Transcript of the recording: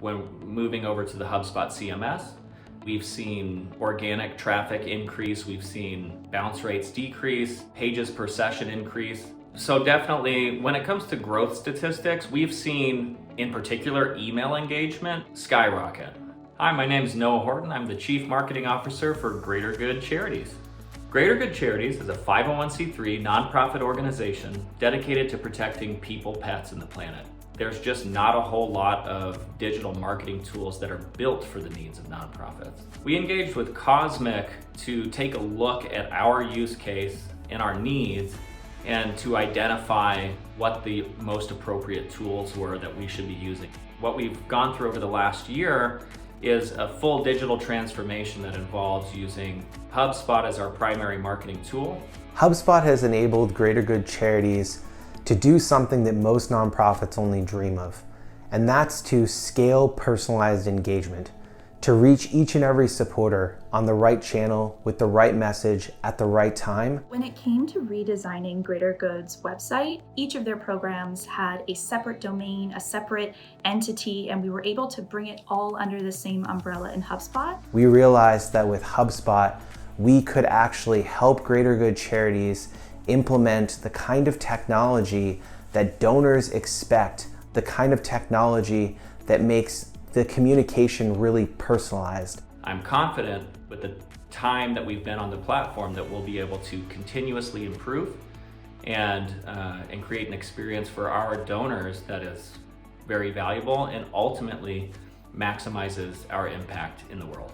When moving over to the HubSpot CMS, we've seen organic traffic increase, we've seen bounce rates decrease, pages per session increase. So definitely, when it comes to growth statistics, we've seen, in particular, email engagement skyrocket. Hi, my name is Noah Horton. I'm the Chief Marketing Officer for Greater Good Charities. Greater Good Charities is a 501c3 nonprofit organization dedicated to protecting people, pets, and the planet. There's just not a whole lot of digital marketing tools that are built for the needs of nonprofits. We engaged with Cosmic to take a look at our use case and our needs and to identify what the most appropriate tools were that we should be using. What we've gone through over the last year is a full digital transformation that involves using HubSpot as our primary marketing tool. HubSpot has enabled Greater Good Charities to do something that most nonprofits only dream of, and that's to scale personalized engagement, to reach each and every supporter on the right channel with the right message at the right time. When it came to redesigning Greater Good's website, each of their programs had a separate domain, a separate entity, and we were able to bring it all under the same umbrella in HubSpot. We realized that with HubSpot, we could actually help Greater Good Charities implement the kind of technology that donors expect, the kind of technology that makes the communication really personalized. I'm confident with the time that we've been on the platform that we'll be able to continuously improve and create an experience for our donors that is very valuable and ultimately maximizes our impact in the world.